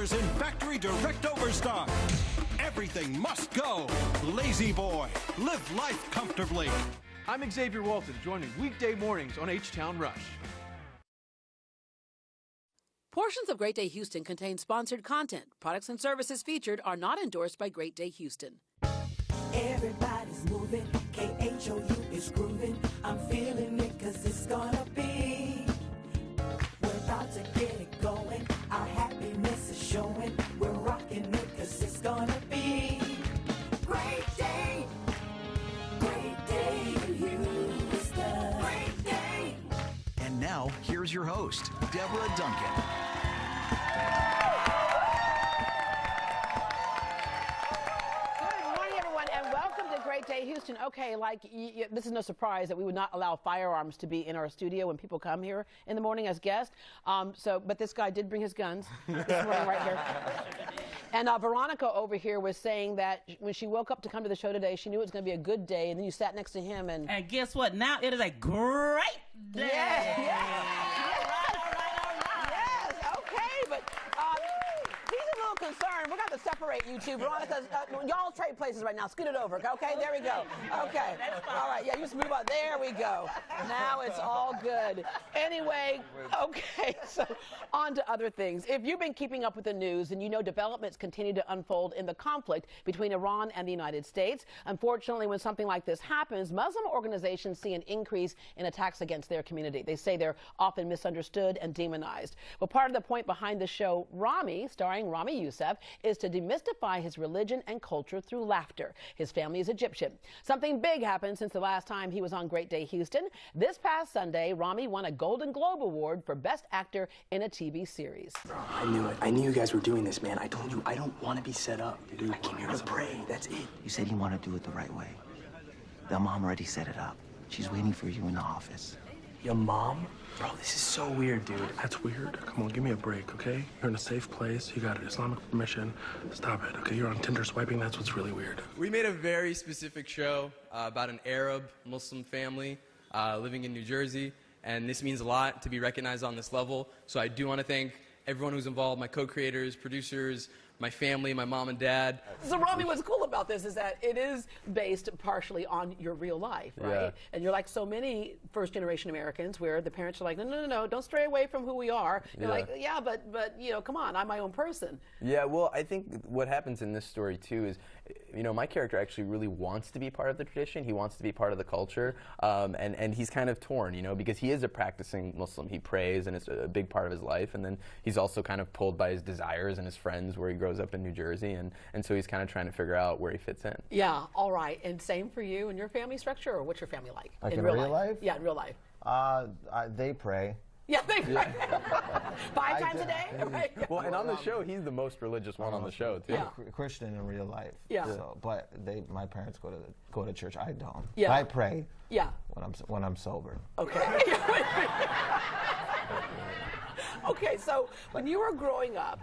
Motors in factory direct overstock. Everything must go. Lazy Boy. Live life comfortably. I'm Xavier Walton. Join me weekday mornings on H-Town Rush. Portions of Great Day Houston contain sponsored content. Products and services featured are not endorsed by Great Day Houston. Everybody's moving, KHOU is grooving. I'm feeling it 'cause it's gonna be. We're about to get it going. Our happiness is showing. We're rocking it 'cause it's gonna be. Great day. Great day, Houston. Great day. And now, here's your host, Deborah Duncan. Great Day Houston. Okay, like this is no surprise that we would not allow firearms to be in our studio when people come here in the morning as guests. But this guy did bring his guns this morning right here. And Veronica over here was saying that when she woke up to come to the show today, she knew it was going to be a good day, and then you sat next to him and... And guess what? Now it is a great day. Yes, yes, okay, but he's a little concerned. We're going to have to separate you two. Veronica, y'all trade places right now. Scoot it over, okay? There we go. Okay. All right, yeah, you just move on. There we go. Now it's all good. Anyway, okay, so on to other things. If you've been keeping up with the news, and you know developments continue to unfold in the conflict between Iran and the United States. Unfortunately, when something like this happens, Muslim organizations see an increase in attacks against their community. They say they're often misunderstood and demonized. Well, part of the point behind the show Ramy, starring Ramy Youssef, is to demystify his religion and culture through laughter. His family is Egyptian. Something big happened since the last time he was on Great Day Houston. This past Sunday, Ramy won a Golden Globe Award for Best Actor in a TV series. I knew it. I knew you guys were doing this, man. I told you I don't want to be set up. Dude, I came here to pray. That's it. You said you want to do it the right way. The mom already set it up. She's waiting for you in the office. Your mom? Bro, this is so weird, dude. That's weird. Come on, give me a break, okay? You're in a safe place. You got Islamic permission. Stop it, okay? You're on Tinder swiping. That's what's really weird. We made a very specific show about an Arab Muslim family living in New Jersey, and this means a lot to be recognized on this level. So I do want to thank everyone who's involved, my co-creators, producers, my family, my mom and dad. So, Ramy, what's cool about this is that it is based partially on your real life, right? Yeah. And you're like so many first-generation Americans where the parents are like, no, don't stray away from who we are. You're like, yeah, but you know, come on, I'm my own person. Yeah, well, I think what happens in this story, too, is, you know, my character actually really wants to be part of the tradition. He wants to be part of the culture, and he's kind of torn, you know, because he is a practicing Muslim. He prays, and it's a big part of his life, and then he's also kind of pulled by his desires and his friends where he grows up in New Jersey, and so he's kind of trying to figure out where he fits in. Yeah, all right. And same for you and your family structure, or what's your family like? Like in real life? Yeah, in real life. They pray. Yeah, they pray. 5 times a day? Right. Well, and on the show, he's the most religious one on the show, too. Yeah. Christian in real life. Yeah. So, but my parents go to church. I don't. Yeah. I pray. Yeah. When I'm sober. Okay. Okay, so when you were growing up,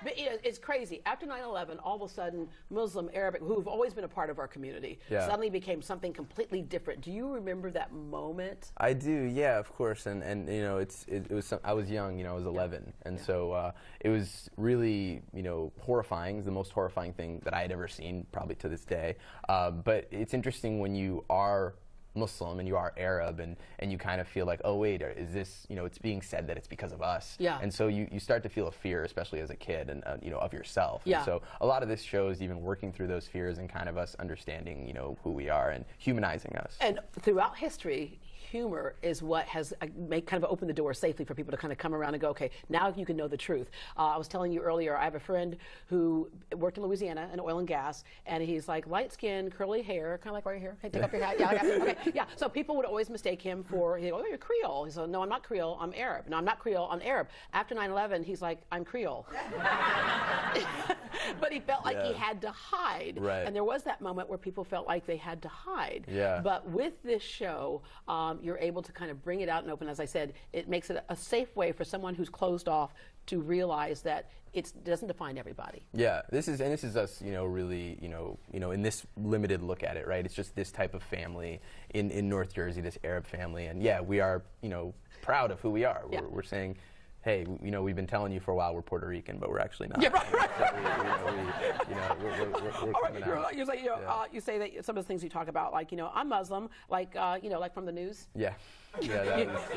it's crazy. After 9/11, all of a sudden, Muslim, Arabic, who've always been a part of our community, suddenly became something completely different. Do you remember that moment? I do, yeah, of course. And you know, it was I was young, you know, I was 11, and so it was really, you know, horrifying. It was the most horrifying thing that I had ever seen, probably to this day. But it's interesting when you are Muslim and you are Arab and you kind of feel like, oh wait, is this, you know, it's being said that it's because of us. Yeah. And so you start to feel a fear, especially as a kid, and you know, of yourself. Yeah. And so a lot of this shows even working through those fears and kind of us understanding, you know, who we are and humanizing us. And throughout history, humor is what has kind of opened the door safely for people to kind of come around and go, okay, now you can know the truth. I was telling you earlier, I have a friend who worked in Louisiana in oil and gas, and he's like light skin, curly hair, kind of like right here. Hey, take off your hat. Yeah, okay. Yeah. So people would always mistake him for, oh, you're Creole. He said, no, I'm not Creole, I'm Arab. No, I'm not Creole, I'm Arab. After 9/11, he's like, I'm Creole. But he felt like he had to hide. Right. And there was that moment where people felt like they had to hide. Yeah. But with this show, you're able to kind of bring it out and open. As I said, it makes it a safe way for someone who's closed off to realize that it doesn't define everybody. Yeah, this is us, you know, really, you know, in this limited look at it, right? It's just this type of family in North Jersey, this Arab family, and yeah, we are, you know, proud of who we are. Yeah. We're saying, hey, you know, we've been telling you for a while we're Puerto Rican, but we're actually not. Yeah, right. We're coming out. You say, you say that some of the things you talk about, like, I'm Muslim, like, like from the news. Yeah.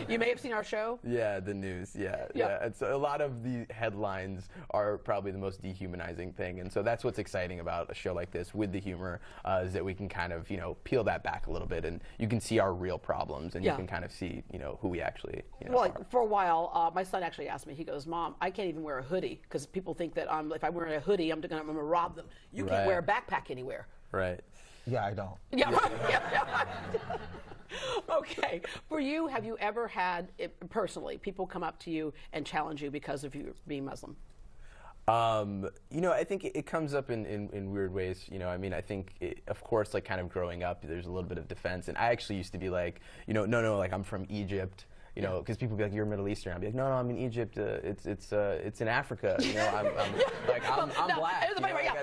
You may have seen our show. Yeah, the news. Yeah. And so a lot of the headlines are probably the most dehumanizing thing, and so that's what's exciting about a show like this with the humor is that we can kind of peel that back a little bit, and you can see our real problems, and you can kind of see who we actually well, are. for a while, my son actually asked me. He goes, "Mom, I can't even wear a hoodie because people think that if I'm wearing a hoodie, I'm gonna rob them. You can't wear a backpack anywhere." Right. Yeah, I don't. Yeah. Yeah. Okay. For you, have you ever had, personally, people come up to you and challenge you because of you being Muslim? I think it comes up in weird ways. I mean, I think, of course, like kind of growing up, there's a little bit of defense. And I actually used to be like, no, like I'm from Egypt. Because people be like, you're Middle Eastern. I'd be like, no, I'm in Egypt. It's in Africa. I'm black.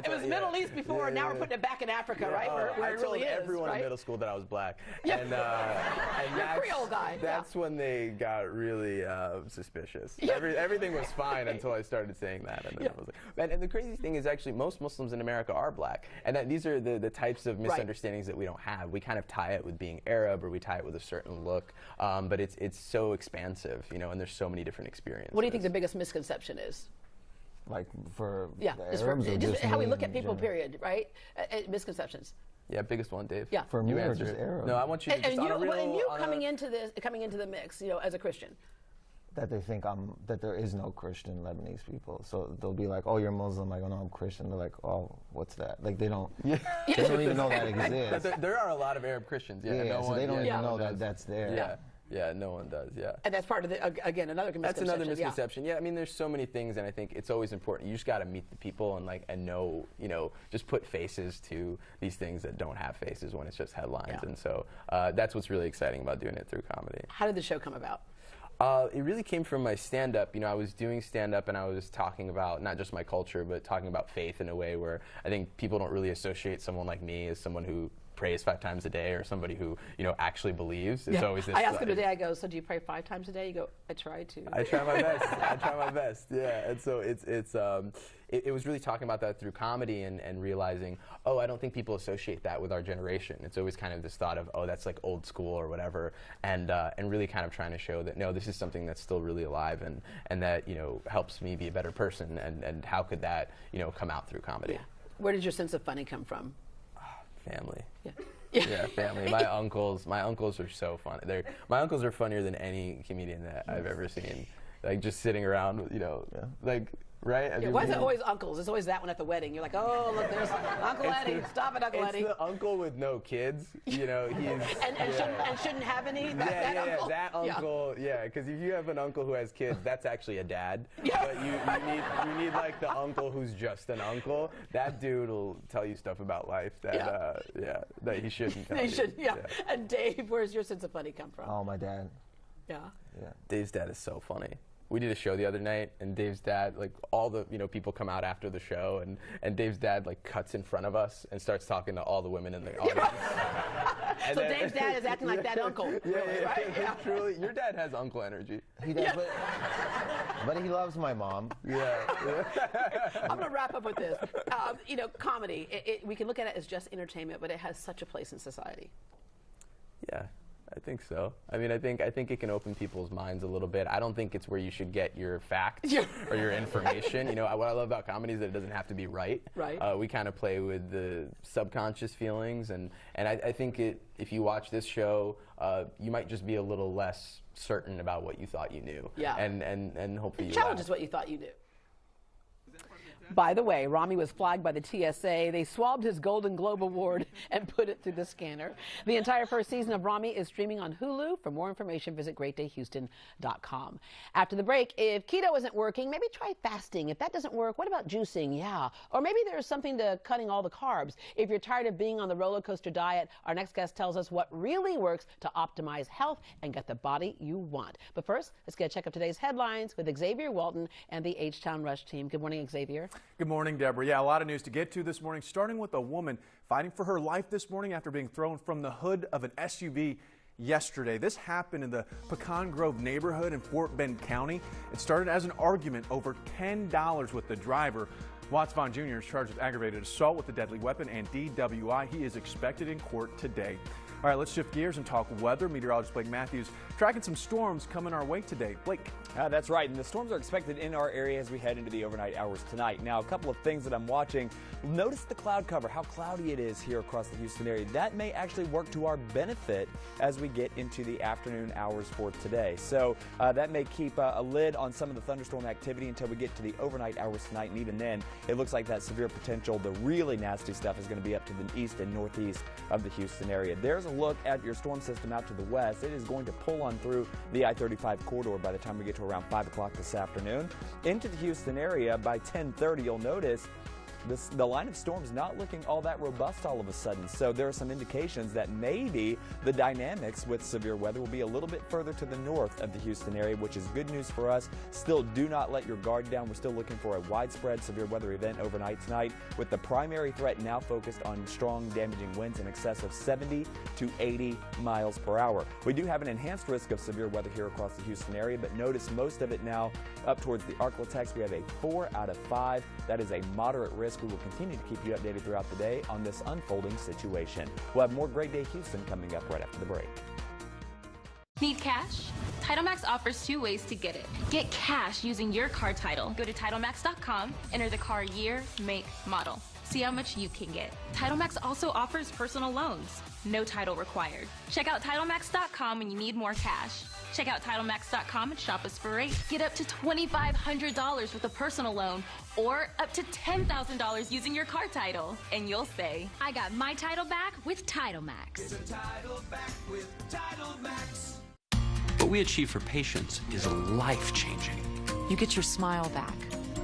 It was Middle East before, and now we're putting it back in Africa, right? Where it really is. I told everyone in middle school that I was black. And that's, Creole guy. That's when they got really suspicious. Everything was fine until I started saying that. And then I was like, and the crazy thing is actually most Muslims in America are black. And these are the types of misunderstandings that we don't have. We kind of tie it with being Arab, or we tie it with a certain look. But it's so expansive, and there's so many different experiences. What do you think the biggest misconception is? Like for just how we look at people, period, right? Misconceptions. Yeah, biggest one, Dave. Yeah. For me, or just Arab? No, I want you to just on a real... And you coming into the mix, as a Christian. That they think that there is no Christian Lebanese people. So they'll be like, oh, you're Muslim. I go, no, I'm Christian. They're like, oh, what's that? Like, they don't even know that exists. There are a lot of Arab Christians, so they don't even know that that's there. Yeah, no one does, And that's part of another misconception. That's another misconception. Yeah, I mean, there's so many things, and I think it's always important. You just got to meet the people and know, just put faces to these things that don't have faces when it's just headlines. And so that's what's really exciting about doing it through comedy. How did the show come about? It really came from my stand-up. I was doing stand-up, and I was talking about not just my culture, but talking about faith in a way where I think people don't really associate someone like me as someone who prays 5 times a day, or somebody who actually believes. It's always this. I asked him today. I go, so do you pray 5 times a day? You go, I try to. I try my best. I try my best. Yeah, and so it was really talking about that through comedy and realizing, I don't think people associate that with our generation. It's always kind of this thought of, that's like old school or whatever, and really kind of trying to show that no, this is something that's still really alive and that helps me be a better person, and how could that come out through comedy? Yeah. Where did your sense of funny come from? Family. Yeah, family. My uncles are so funny. My uncles are funnier than any comedian that I've ever seen. Like just sitting around, like. Right? Why is it always uncles? It's always that one at the wedding. You're like, oh, look, there's Uncle Eddie. Stop it, Uncle Eddie. It's the uncle with no kids. He's and shouldn't have any. That uncle. Yeah, because if you have an uncle who has kids, that's actually a dad. But you need like the uncle who's just an uncle. That dude will tell you stuff about life that that he shouldn't tell you. Yeah. And Dave, where's your sense of funny come from? Oh, my dad. Yeah. Dave's dad is so funny. We did a show the other night, and Dave's dad, like all the people come out after the show, and Dave's dad like cuts in front of us and starts talking to all the women in the audience. So Dave's dad is acting like that uncle. Yeah. Truly, your dad has uncle energy. He does, but he loves my mom. Yeah. I'm gonna wrap up with this. Comedy. We can look at it as just entertainment, but it has such a place in society. Yeah. I think so. I mean, I think it can open people's minds a little bit. I don't think it's where you should get your facts or your information. What I love about comedy is that it doesn't have to be right. Right. We kind of play with the subconscious feelings, and I think if you watch this show, you might just be a little less certain about what you thought you knew. Yeah. And hopefully you challenges what you thought you knew. By the way, Ramy was flagged by the TSA. They swabbed his Golden Globe Award and put it through the scanner. The entire first season of Ramy is streaming on Hulu. For more information, visit greatdayhouston.com. After the break, if keto isn't working, maybe try fasting. If that doesn't work, what about juicing? Yeah. Or maybe there's something to cutting all the carbs. If you're tired of being on the roller coaster diet, our next guest tells us what really works to optimize health and get the body you want. But first, let's get a check of today's headlines with Xavier Walton and the H-Town Rush team. Good morning, Xavier. Good morning, Deborah. Yeah, a lot of news to get to this morning, starting with a woman fighting for her life this morning after being thrown from the hood of an SUV yesterday. This happened in the Pecan Grove neighborhood in Fort Bend County. It started as an argument over $10 with the driver. Watts Vaughn Jr. is charged with aggravated assault with a deadly weapon and DWI. He is expected in court today. All right, let's shift gears and talk weather. Meteorologist Blake Matthews tracking some storms coming our way today. Blake. That's right, and the storms are expected in our area as we head into the overnight hours tonight. Now, a couple of things that I'm watching. Notice the cloud cover, how cloudy it is here across the Houston area. That may actually work to our benefit as we get into the afternoon hours for today. So that may keep a lid on some of the thunderstorm activity until we get to the overnight hours tonight, and even then, it looks like that severe potential, the really nasty stuff, is going to be up to the east and northeast of the Houston area. There's a look at your storm system out to the west. It is going to pull on through the I-35 corridor by the time we get to around 5 o'clock this afternoon. Into the Houston area by 10:30, you'll notice the line of storms not looking all that robust all of a sudden. So there are some indications that maybe the dynamics with severe weather will be a little bit further to the north of the Houston area, which is good news for us. Still, do not let your guard down. We're still looking for a widespread severe weather event overnight tonight, with the primary threat now focused on strong, damaging winds in excess of 70 to 80 miles per hour. We do have an enhanced risk of severe weather here across the Houston area, but notice most of it now up towards the Arklatex. We have a 4 out of 5. That is a moderate risk. We will continue to keep you updated throughout the day on this unfolding situation. We'll have more Great Day Houston coming up right after the break. Need cash? TitleMax offers 2 ways to get it. Get cash using your car title. Go to TitleMax.com, enter the car year, make, model. See how much you can get. TitleMax also offers personal loans. No title required. Check out TitleMax.com when you need more cash. Check out TitleMax.com and shop us for rates. Get up to $2,500 with a personal loan or up to $10,000 using your car title. And you'll say, I got my title back with TitleMax. Get a title back with TitleMax. What we achieve for patients is life-changing. You get your smile back,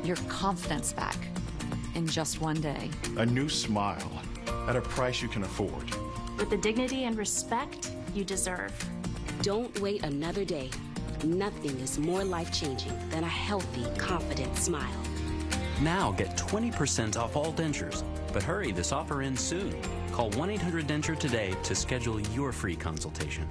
your confidence back in just one day. A new smile at a price you can afford. With the dignity and respect you deserve. Don't wait another day. Nothing is more life-changing than a healthy, confident smile. Now get 20% off all dentures. But hurry, this offer ends soon. Call 1-800-DENTURE today to schedule your free consultation.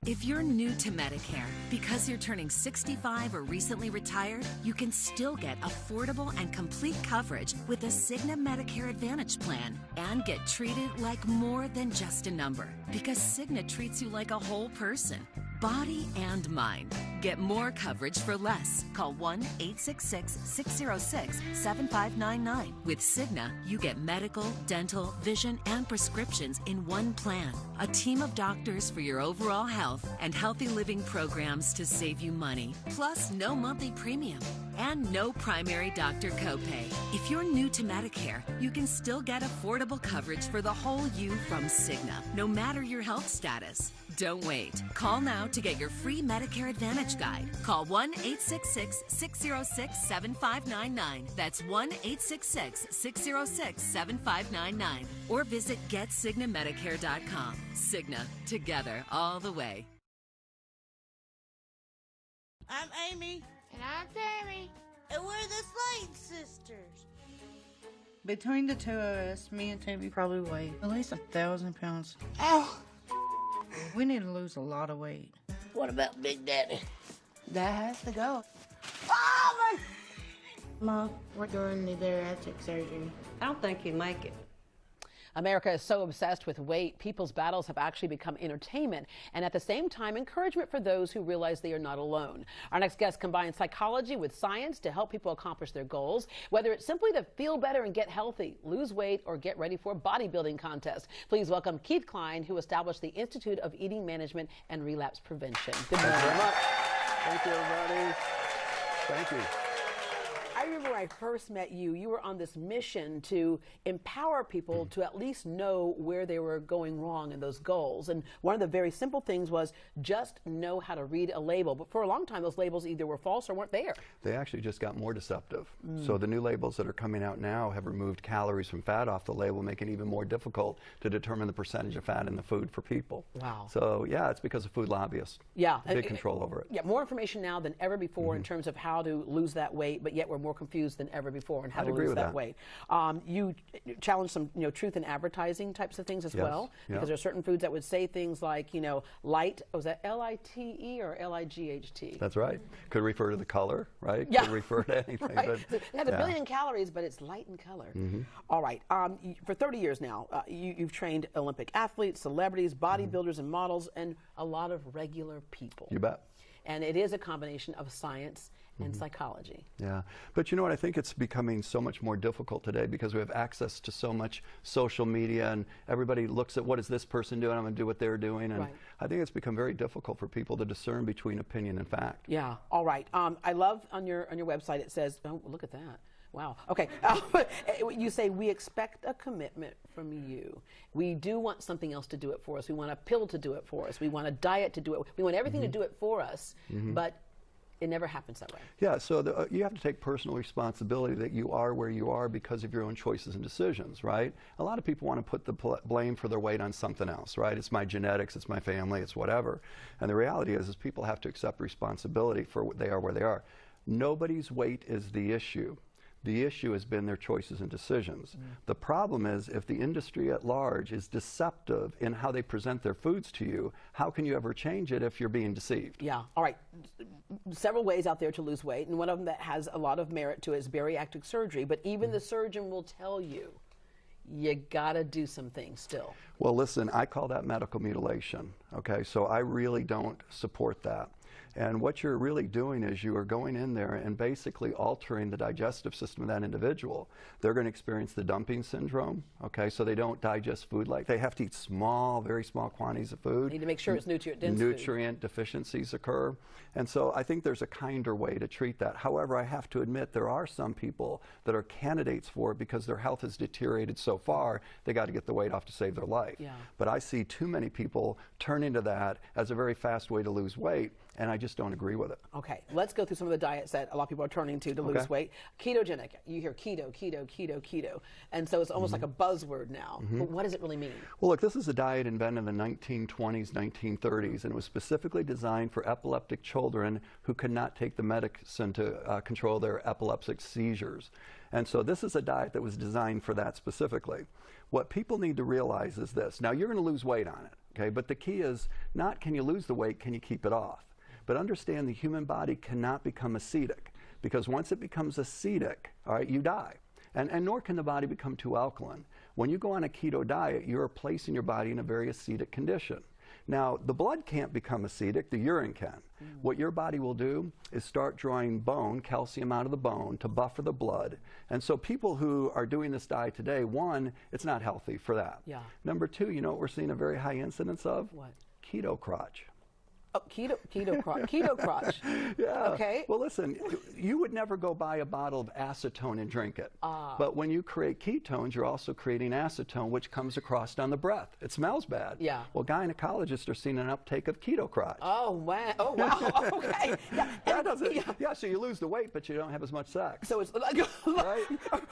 If you're new to Medicare, because you're turning 65 or recently retired, you can still get affordable and complete coverage with a Cigna Medicare Advantage plan and get treated like more than just a number, because Cigna treats you like a whole person, body and mind. Get more coverage for less. Call 1-866-606-7599. With Cigna, you get medical, dental, vision, and prescriptions in one plan. A team of doctors for your overall health and healthy living programs to save you money. Plus, no monthly premium and no primary doctor copay. If you're new to Medicare, you can still get affordable coverage for the whole you from Cigna, no matter your health status. Don't wait. Call now to get your free Medicare Advantage guide. Call 1-866-606-7599. That's 1-866-606-7599. Or visit GetCignaMedicare.com. Cigna, together all the way. I'm Amy. And I'm Tammy. And we're the Slade sisters. Between the two of us, me and Tammy probably weigh at least 1,000 pounds. Ow! We need to lose a lot of weight. What about Big Daddy? That has to go. Oh, my... Mom, we're doing the bariatric surgery. I don't think you make it. America is so obsessed with weight, people's battles have actually become entertainment and at the same time encouragement for those who realize they are not alone. Our next guest combines psychology with science to help people accomplish their goals, whether it's simply to feel better and get healthy, lose weight, or get ready for a bodybuilding contest. Please welcome Keith Klein, who established the Institute of Eating Management and Relapse Prevention. Good morning. Thank you very much. Thank you, everybody. Thank you. I remember when I first met you, you were on this mission to empower people to at least know where they were going wrong in those goals. And one of the very simple things was just know how to read a label. But for a long time, those labels either were false or weren't there. They actually just got more deceptive. So the new labels that are coming out now have removed calories from fat off the label, making it even more difficult to determine the percentage of fat in the food for people. Wow. So yeah, it's because of food lobbyists. Yeah. Big control over it. Yeah, more information now than ever before in terms of how to lose that weight, but yet we're more confused than ever before on how I'd to agree lose with that that. weight. You challenge some, truth in advertising types of things as Yes, well, yeah. because there are certain foods that would say things like, light. Was that L-I-T-E or L-I-G-H-T? That's right. Could refer to the color, right? Yeah. Could refer to anything. Right. But, So it has a billion calories, but it's light in color. All right. For 30 years now, you've trained Olympic athletes, celebrities, bodybuilders, and models, and a lot of regular people. You bet. And it is a combination of science and psychology. Yeah, but you know what? I think it's becoming so much more difficult today because we have access to so much social media, and everybody looks at what is this person doing, I'm going to do what they're doing, and Right. I think it's become very difficult for people to discern between opinion and fact. Yeah. All right. I love on your website it says, oh, look at that. Wow. Okay. You say we expect a commitment from you. We do want something else to do it for us. We want a pill to do it for us. We want a diet to do it. We want everything to do it for us, but it never happens that way. Yeah, so you have to take personal responsibility that you are where you are because of your own choices and decisions, right? A lot of people want to put the blame for their weight on something else, right? It's my genetics, it's my family, it's whatever. And the reality is people have to accept responsibility for what they are where they are. Nobody's weight is the issue. The issue has been their choices and decisions. The problem is if the industry at large is deceptive in how they present their foods to you, how can you ever change it if you're being deceived? Yeah. All right. Several ways out there to lose weight, and one of them that has a lot of merit to it is bariatric surgery, but even the surgeon will tell you, you gotta do some things still. Well, listen, I call that medical mutilation, okay? So I really don't support that. And what you're really doing is you are going in there and basically altering the digestive system of that individual. They're going to experience the dumping syndrome, okay? So they don't digest food like they have to eat small, very small quantities of food. Need to make sure it's nutrient-dense Nutrient deficiencies occur. And so I think there's a kinder way to treat that. However, I have to admit there are some people that are candidates for it because their health has deteriorated so far, they got to get the weight off to save their life. Yeah. But I see too many people turn into that as a very fast way to lose weight, and I just don't agree with it. Okay, let's go through some of the diets that a lot of people are turning to lose weight. Ketogenic, you hear keto, keto, keto, keto. And so it's almost like a buzzword now. But what does it really mean? Well, look, this is a diet invented in the 1920s, 1930s, and it was specifically designed for epileptic children who could not take the medicine to control their epileptic seizures. And so this is a diet that was designed for that specifically. What people need to realize is this. Now, you're going to lose weight on it, okay? But the key is not can you lose the weight, can you keep it off? But understand the human body cannot become acidic, because once it becomes acidic, all right, you die. And nor can the body become too alkaline. When you go on a keto diet, you're placing your body in a very acidic condition. Now, the blood can't become acidic, the urine can. What your body will do is start drawing bone, calcium out of the bone to buffer the blood. And so people who are doing this diet today, one, it's not healthy for that. Yeah. Number two, you know what we're seeing a very high incidence of? What? Keto crotch. Oh, keto crotch. Yeah. Okay. Well, listen, you would never go buy a bottle of acetone and drink it. But when you create ketones, you're also creating acetone, which comes across on the breath. It smells bad. Yeah. Well, gynecologists are seeing an uptake of keto crotch. Oh, wow. Oh, wow. Okay. Yeah. That doesn't, yeah, so you lose the weight, but you don't have as much sex. So it's like,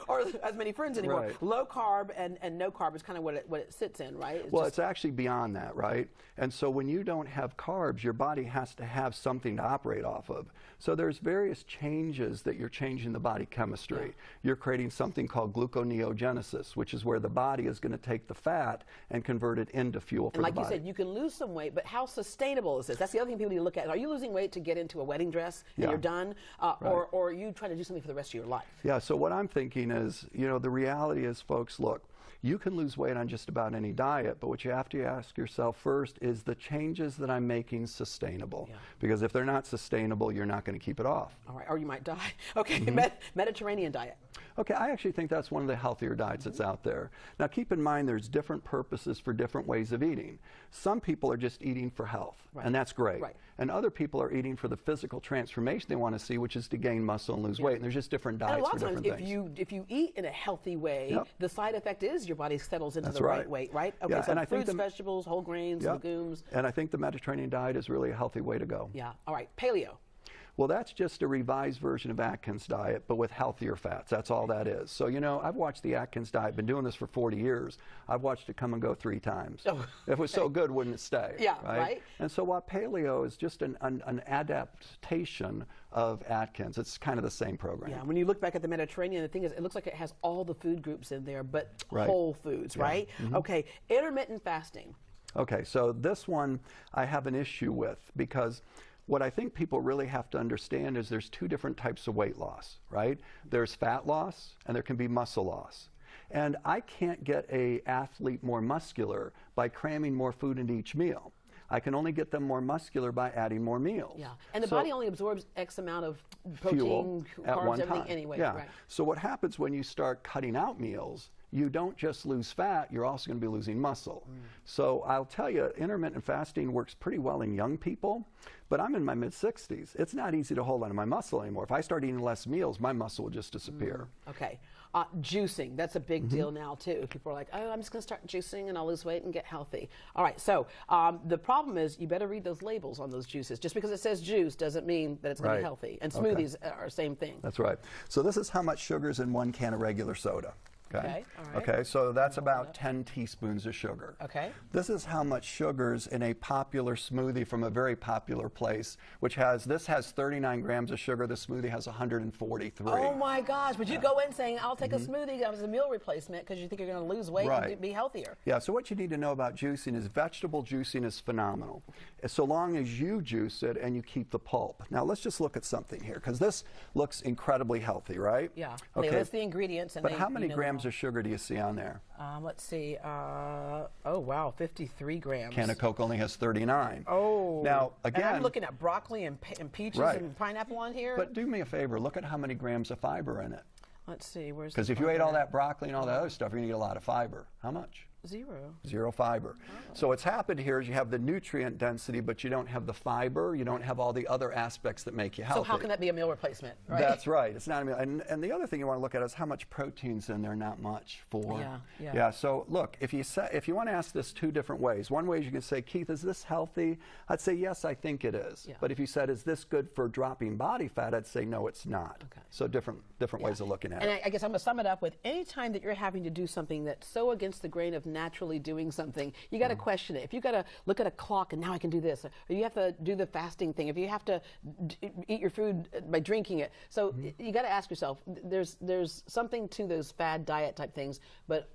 or as many friends anymore. Right. Low carb and no carb is kind of what it sits in, right? It's actually beyond that, right? And so when you don't have carbs, your body has to have something to operate off of. So there's various changes that you're changing the body chemistry. You're creating something called gluconeogenesis, which is where the body is going to take the fat and convert it into fuel for the body. And like you said, you can lose some weight, but how sustainable is this? That's the other thing people need to look at. Are you losing weight to get into a wedding dress and you're done? Or are you trying to do something for the rest of your life? Yeah, so what I'm thinking is, you know, the reality is, folks, look, you can lose weight on just about any diet, but what you have to ask yourself first is the changes that I'm making sustainable? Because if they're not sustainable, you're not going to keep it off. All right, or you might die. Okay, Mediterranean diet. Okay, I actually think that's one of the healthier diets that's out there. Now, keep in mind there's different purposes for different ways of eating. Some people are just eating for health, and that's great. And other people are eating for the physical transformation they want to see, which is to gain muscle and lose weight. And there's just different diets for different things. And a lot of times, if you eat in a healthy way, the side effect is your body settles into the right weight, right? Okay, yeah, so and fruits, vegetables, whole grains, legumes. And I think the Mediterranean diet is really a healthy way to go. Yeah. All right, paleo. Well, that's just a revised version of Atkins diet, but with healthier fats. That's all that is. So, you know, I've watched the Atkins diet, been doing this for 40 years. I've watched it come and go 3 times. Oh, if it was so good, wouldn't it stay? Yeah, right? And so while paleo is just an adaptation of Atkins, it's kind of the same program. Yeah, when you look back at the Mediterranean, the thing is, it looks like it has all the food groups in there, but whole foods, right? Okay, intermittent fasting. Okay, so this one I have an issue with because what I think people really have to understand is there's 2 different types of weight loss, right? There's fat loss and there can be muscle loss. And I can't get an athlete more muscular by cramming more food into each meal. I can only get them more muscular by adding more meals. Yeah, and the body only absorbs X amount of protein, at carbs, one everything time. anyway. Yeah. Right. So what happens when you start cutting out meals, you don't just lose fat, you're also going to be losing muscle. So I'll tell you, intermittent fasting works pretty well in young people, but I'm in my mid-60s. It's not easy to hold on to my muscle anymore. If I start eating less meals, my muscle will just disappear. Okay. Juicing, that's a big deal now too. People are like, oh, I'm just going to start juicing and I'll lose weight and get healthy. All right, so the problem is you better read those labels on those juices. Just because it says juice doesn't mean that it's going to be healthy. And smoothies are the same thing. That's right. So this is how much sugar is in 1 can of regular soda. Okay. All right. Okay, so that's about 10 teaspoons of sugar. Okay. This is how much sugar's in a popular smoothie from a very popular place, which has, this has 39 grams of sugar, the smoothie has 143. Oh my gosh, but you go in saying, I'll take a smoothie as a meal replacement because you think you're going to lose weight and be healthier. Yeah, so what you need to know about juicing is vegetable juicing is phenomenal, so long as you juice it and you keep the pulp. Now let's just look at something here, because this looks incredibly healthy, right? Yeah, okay. they list the ingredients. And but how many grams of sugar do you see on there? Let's see. Oh, wow, 53 grams. Can of Coke only has 39. Oh. Now, again. And I'm looking at broccoli and peaches and pineapple on here. But do me a favor, look at how many grams of fiber in it. Let's see, where's because if you ate all that broccoli and all that other stuff, you're going to eat a lot of fiber. How much? 0. 0 fiber. Oh. So what's happened here is you have the nutrient density, but you don't have the fiber, you don't have all the other aspects that make you healthy. So how can that be a meal replacement, right? That's right. It's not a meal. And the other thing you want to look at is how much protein's in there, not much for. Yeah, so look, if you want to ask this 2 different ways. One way is you can say, Keith, is this healthy? I'd say, yes, I think it is. Yeah. But if you said, is this good for dropping body fat? I'd say, no, it's not. Okay. So different ways of looking at it. And I guess I'm going to sum it up with any time that you're having to do something that's so against the grain of naturally doing something, you got to question it. If you got to look at a clock and now I can do this, or you have to do the fasting thing, if you have to eat your food by drinking it, so you got to ask yourself. There's something to those fad diet type things, but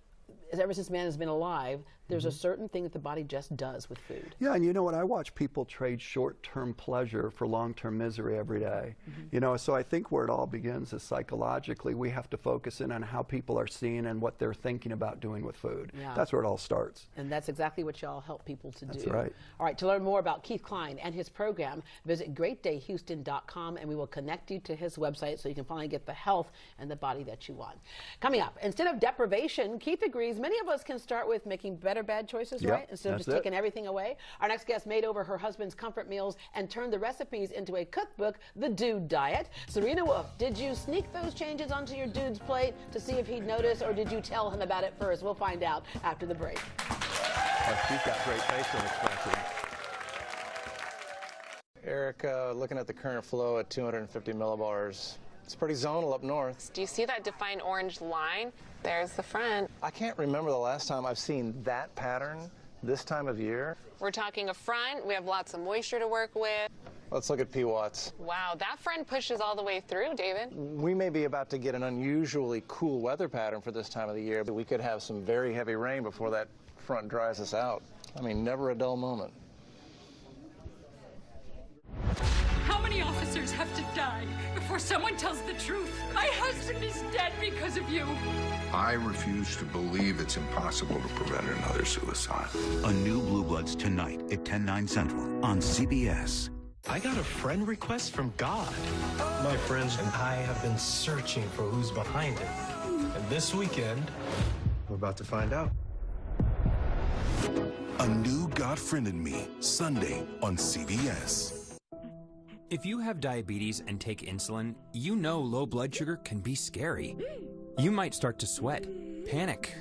ever since man has been alive, there's a certain thing that the body just does with food. Yeah, and you know what? I watch people trade short-term pleasure for long-term misery every day. You know, so I think where it all begins is psychologically. We have to focus in on how people are seeing and what they're thinking about doing with food. Yeah. That's where it all starts. And that's exactly what y'all help people to do. That's right. All right, to learn more about Keith Klein and his program, visit greatdayhouston.com and we will connect you to his website so you can finally get the health and the body that you want. Coming up, instead of deprivation, Keith agrees many of us can start with making better bad choices, right? Instead of just taking everything away. Our next guest made over her husband's comfort meals and turned the recipes into a cookbook, The Dude Diet. Serena Wolf, did you sneak those changes onto your dude's plate to see if he'd notice, or did you tell him about it first? We'll find out after the break. She's got great facial expressions. Eric, looking at the current flow at 250 millibars. It's pretty zonal up north. Do you see that defined orange line? There's the front. I can't remember the last time I've seen that pattern this time of year. We're talking a front. We have lots of moisture to work with. Let's look at P-Watts. Wow, that front pushes all the way through, David. We may be about to get an unusually cool weather pattern for this time of the year, but we could have some very heavy rain before that front dries us out. I mean, never a dull moment. How many officers have to die before someone tells the truth? My husband is dead because of you. I refuse to believe it's impossible to prevent another suicide. A new Blue Bloods tonight at 10/9 Central on CBS. I got a friend request from God. My friends and I have been searching for who's behind it. And this weekend, we're about to find out. A New God Friended Me, Sunday on CBS. If you have diabetes and take insulin, you know low blood sugar can be scary. You might start to sweat, panic,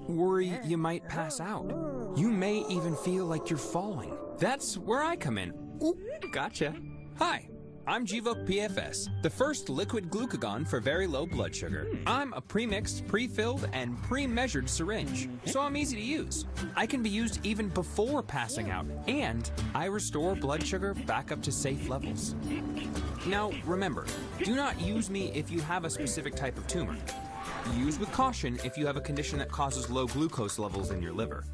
worry you might pass out. You may even feel like you're falling. That's where I come in. Ooh, gotcha. Hi, I'm Gvoke PFS, the first liquid glucagon for very low blood sugar. I'm a pre-mixed, pre-filled, and pre-measured syringe, so I'm easy to use. I can be used even before passing out, and I restore blood sugar back up to safe levels. Now, remember, do not use me if you have a specific type of tumor. Use with caution if you have a condition that causes low glucose levels in your liver.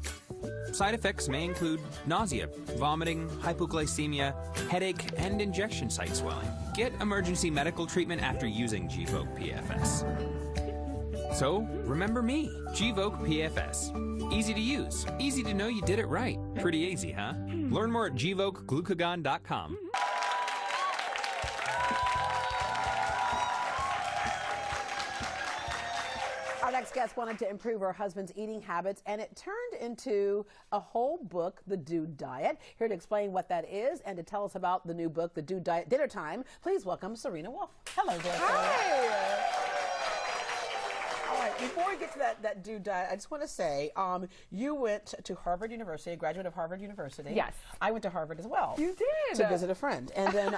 Side effects may include nausea, vomiting, hypoglycemia, headache, and injection site swelling. Get emergency medical treatment after using Gvoke PFS. So, remember me, Gvoke PFS. Easy to use, easy to know you did it right. Pretty easy, huh? Learn more at gvokeglucagon.com. Our next guest wanted to improve her husband's eating habits, and it turned into a whole book, The Dude Diet. Here to explain what that is and to tell us about the new book, The Dude Diet Dinner Time, please welcome Serena Wolf. Hello there. Hi. All right, before we get to that Dude Diet, I just want to say, you went to Harvard University, a graduate of Harvard University. Yes. I went to Harvard as well. You did? To visit a friend. And then,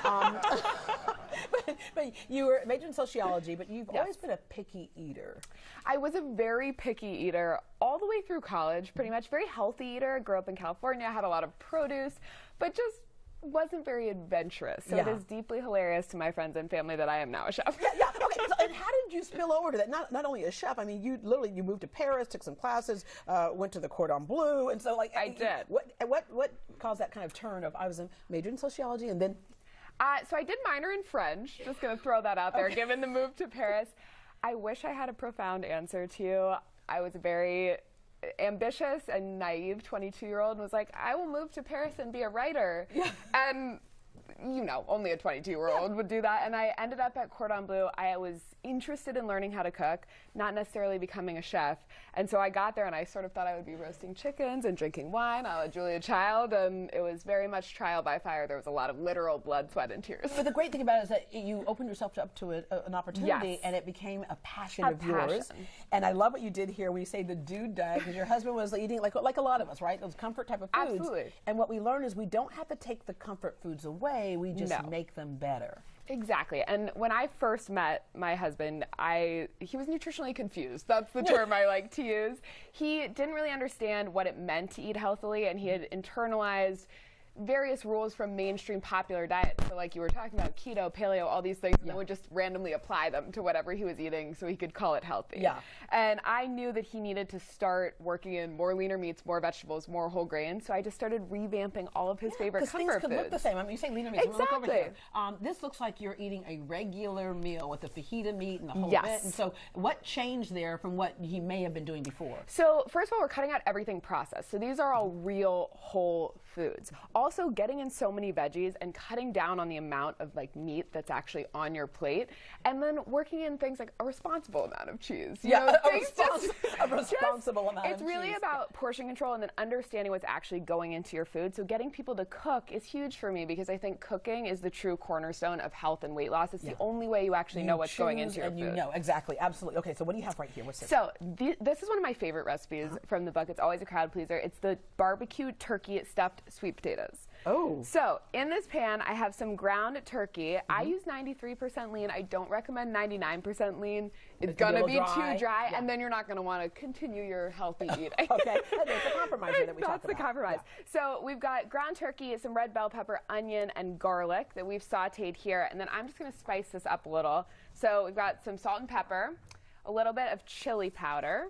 but you were majored in sociology, but you've always been a picky eater. I was a very picky eater all the way through college, pretty much. Very healthy eater. Grew up in California, had a lot of produce, but just wasn't very adventurous. So it is deeply hilarious to my friends and family that I am now a chef. Yeah. Okay. So, and how did you spill over to that? Not only a chef. I mean, you moved to Paris, took some classes, went to the Cordon Bleu, and so like I did. What caused that kind of turn of I was a major in sociology and then? So I did minor in French. Just going to throw that out there. Given the move to Paris, I wish I had a profound answer to you. I was a very ambitious and naive 22-year-old and was like, I will move to Paris and be a writer. Yeah. And, you know, only a 22-year-old would do that. And I ended up at Cordon Bleu. I was interested in learning how to cook, not necessarily becoming a chef. And so I got there and I sort of thought I would be roasting chickens and drinking wine a la Julia Child, and it was very much trial by fire. There was a lot of literal blood, sweat, and tears. But the great thing about it is that you opened yourself up to an opportunity, and it became a passion of yours. And I love what you did here when you say the dude diet, because your husband was eating like a lot of us, right? Those comfort type of foods. Absolutely. And what we learned is we don't have to take the comfort foods away, we just make them better. Exactly. And when I first met my husband, he was nutritionally confused. That's the term I like to use. He didn't really understand what it meant to eat healthily, and he had internalized various rules from mainstream popular diets. So like you were talking about, keto, paleo, all these things, and then would just randomly apply them to whatever he was eating so he could call it healthy. Yeah. And I knew that he needed to start working in more leaner meats, more vegetables, more whole grains. So I just started revamping all of his favorite comfort foods. Things could look the same. I mean, you say leaner meats. Exactly. Look over here. This looks like you're eating a regular meal with the fajita meat and the whole bit. And so what changed there from what he may have been doing before? So first of all, we're cutting out everything processed. So these are all real whole foods. Also getting in so many veggies and cutting down on the amount of like meat that's actually on your plate, and then working in things like a responsible amount of cheese. You know, a responsible amount of cheese. It's really about portion control and then understanding what's actually going into your food. So getting people to cook is huge for me, because I think cooking is the true cornerstone of health and weight loss. It's the only way you actually know what's going into your food. You know, exactly, absolutely. Okay, so what do you have right here? What's this? So this is one of my favorite recipes from the book. It's always a crowd pleaser. It's the barbecue turkey stuffed sweet potatoes. Oh. So in this pan, I have some ground turkey. I use 93% lean. I don't recommend 99% lean. It's going to be too dry, and then you're not going to want to continue your healthy eating. Okay, that's the compromise that we talked about. That's the compromise. So we've got ground turkey, some red bell pepper, onion, and garlic that we've sauteed here, and then I'm just going to spice this up a little. So we've got some salt and pepper, a little bit of chili powder,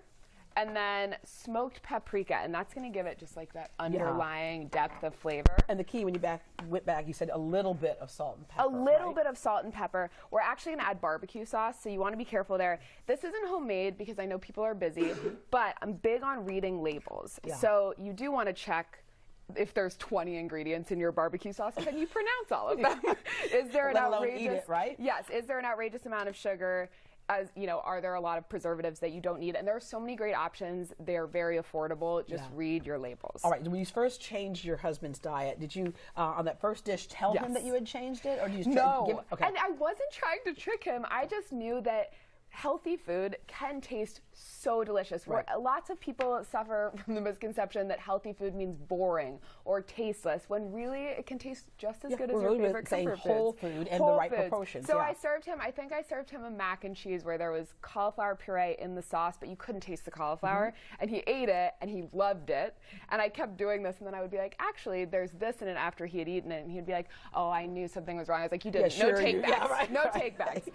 and then smoked paprika, and that's going to give it just like that underlying depth of flavor. And the key, when you went back, you said a little bit of salt and pepper. A little bit of salt and pepper. We're actually going to add barbecue sauce, so you want to be careful there. This isn't homemade because I know people are busy, but I'm big on reading labels. Yeah. So you do want to check if there's 20 ingredients in your barbecue sauce, can you pronounce all of them? Is there an outrageous, eat it, right? Yes. Is there an outrageous amount of sugar? As you know, are there a lot of preservatives that you don't need? And there are so many great options. They're very affordable. Just read your labels. All right. When you first changed your husband's diet, did you, on that first dish, tell him that you had changed it, or did you? No. And I wasn't trying to trick him. I just knew that healthy food can taste so delicious. Right. Lots of people suffer from the misconception that healthy food means boring or tasteless, when really it can taste just as good as your favorite comfort whole foods. food and Whole the right foods. proportions. So yeah. I served him a mac and cheese where there was cauliflower puree in the sauce, but you couldn't taste the cauliflower. And he ate it and he loved it. And I kept doing this, and then I would be like, actually, there's this in it after he had eaten it. And he'd be like, oh, I knew something was wrong. I was like, you didn't. Yeah, sure no take you- backs. yeah, right, no right. take backs.